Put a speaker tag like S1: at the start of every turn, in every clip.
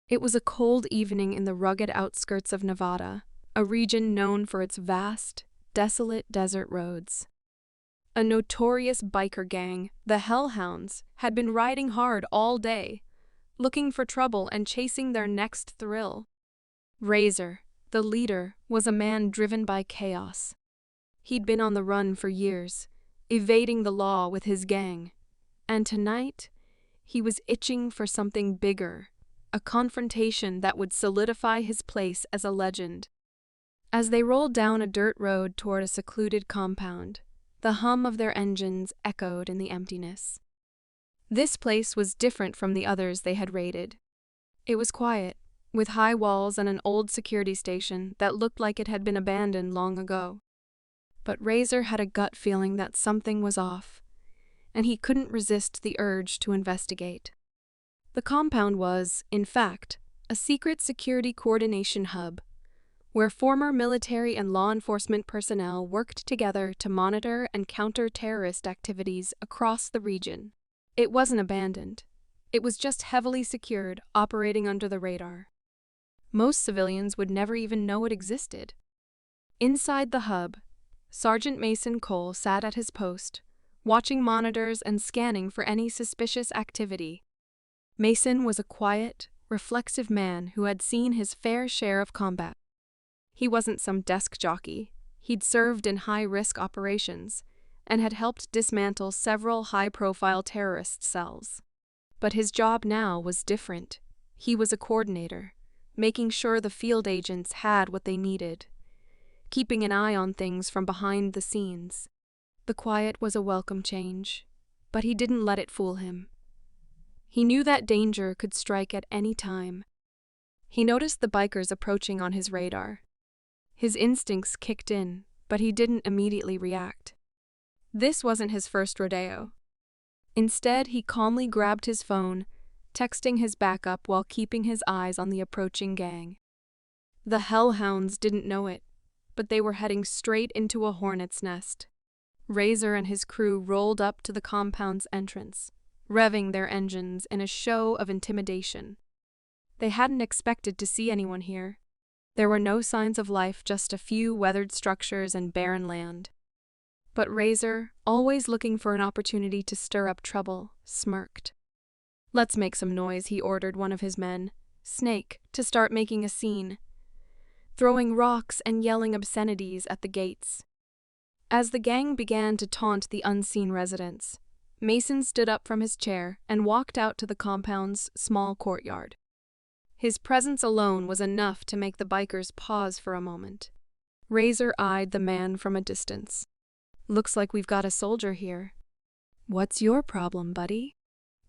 S1: It was a cold evening in the rugged outskirts of Nevada, a region known for its vast, desolate desert roads. A notorious biker gang, the Hellhounds, had been riding hard all day, looking for trouble and chasing their next thrill. Razor, the leader, was a man driven by chaos. He'd been on the run for years, evading the law with his gang, and tonight he was itching for something bigger, a confrontation that would solidify his place as a legend. As they rolled down a dirt road toward a secluded compound, the hum of their engines echoed in the emptiness. This place was different from the others they had raided. It was quiet, with high walls and an old security station that looked like it had been abandoned long ago. But Razor had a gut feeling that something was off, and he couldn't resist the urge to investigate. The compound was, in fact, a secret security coordination hub, where former military and law enforcement personnel worked together to monitor and counter terrorist activities across the region. It wasn't abandoned. It was just heavily secured, operating under the radar. Most civilians would never even know it existed. Inside the hub, Sergeant Mason Cole sat at his post, watching monitors and scanning for any suspicious activity. Mason was a quiet, reflexive man who had seen his fair share of combat. He wasn't some desk jockey. He'd served in high-risk operations and had helped dismantle several high-profile terrorist cells. But his job now was different. He was a coordinator, making sure the field agents had what they needed, keeping an eye on things from behind the scenes. The quiet was a welcome change, but he didn't let it fool him. He knew that danger could strike at any time. He noticed the bikers approaching on his radar. His instincts kicked in, but he didn't immediately react. This wasn't his first rodeo. Instead, he calmly grabbed his phone, texting his backup while keeping his eyes on the approaching gang. The Hellhounds didn't know it, but they were heading straight into a hornet's nest. Razor and his crew rolled up to the compound's entrance, revving their engines in a show of intimidation. They hadn't expected to see anyone here. There were no signs of life, just a few weathered structures and barren land. But Razor, always looking for an opportunity to stir up trouble, smirked. "Let's make some noise," he ordered one of his men, Snake, to start making a scene, throwing rocks and yelling obscenities at the gates. As the gang began to taunt the unseen residents, Mason stood up from his chair and walked out to the compound's small courtyard. His presence alone was enough to make the bikers pause for a moment. Razor eyed the man from a distance. "Looks like we've got a soldier here. What's your problem, buddy?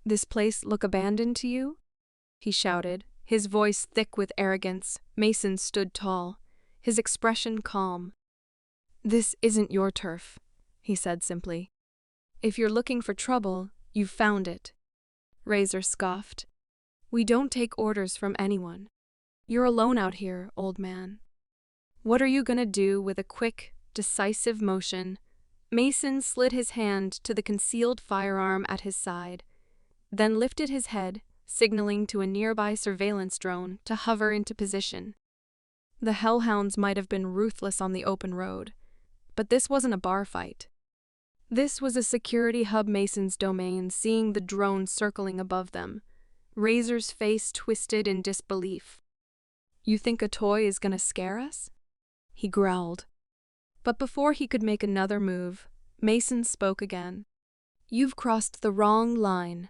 S1: This place look abandoned to you?" he shouted, his voice thick with arrogance. Mason stood tall, his expression calm. "This isn't your turf," he said simply. "If you're looking for trouble, you've found it." Razor scoffed. "We don't take orders from anyone. You're alone out here, old man." "What are you gonna do?" With a quick, decisive motion, Mason slid his hand to the concealed firearm at his side, then lifted his head, signaling to a nearby surveillance drone to hover into position. The Hellhounds might have been ruthless on the open road, but this wasn't a bar fight. This was a security hub, Mason's domain. Seeing the drone circling above them, Razor's face twisted in disbelief. "You think a toy is gonna scare us?" he growled. But before he could make another move, Mason spoke again. "You've crossed the wrong line,"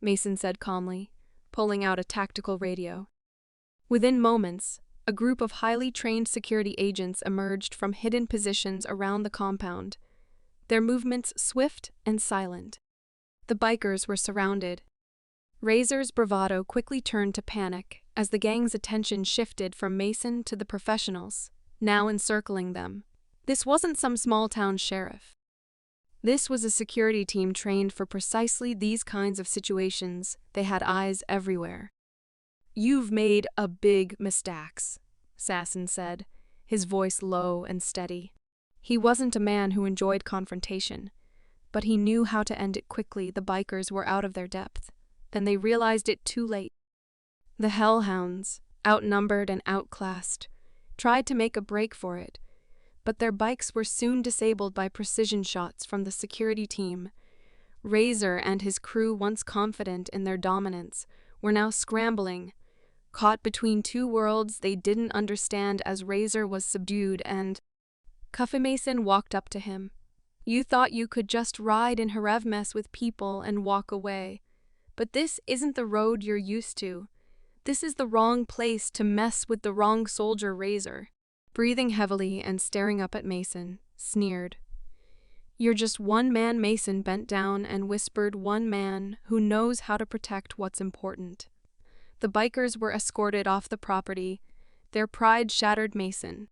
S1: Mason said calmly, pulling out a tactical radio. Within moments, a group of highly trained security agents emerged from hidden positions around the compound, their movements swift and silent. The bikers were surrounded. Razor's bravado quickly turned to panic as the gang's attention shifted from Mason to the professionals, now encircling them. This wasn't some small-town sheriff. This was a security team trained for precisely these kinds of situations. They had eyes everywhere. "You've made a big mistakes," Sasson said, his voice low and steady. He wasn't a man who enjoyed confrontation, but he knew how to end it quickly. The bikers were out of their depth. Then they realized it too late. The hellhounds, outnumbered and outclassed, tried to make a break for it, but their bikes were soon disabled by precision shots from the security team. Razor and his crew, once confident in their dominance, were now scrambling, caught between two worlds they didn't understand as Razor was subdued and Cuffy Mason walked up to him. You thought you could just ride in Herevmes with people and walk away. But this isn't the road you're used to. This is the wrong place to mess with the wrong soldier, Razor. Breathing heavily and staring up at Mason, sneered. You're just one man. Mason bent down and whispered, one man who knows how to protect what's important. The bikers were escorted off the property, their pride shattered. Mason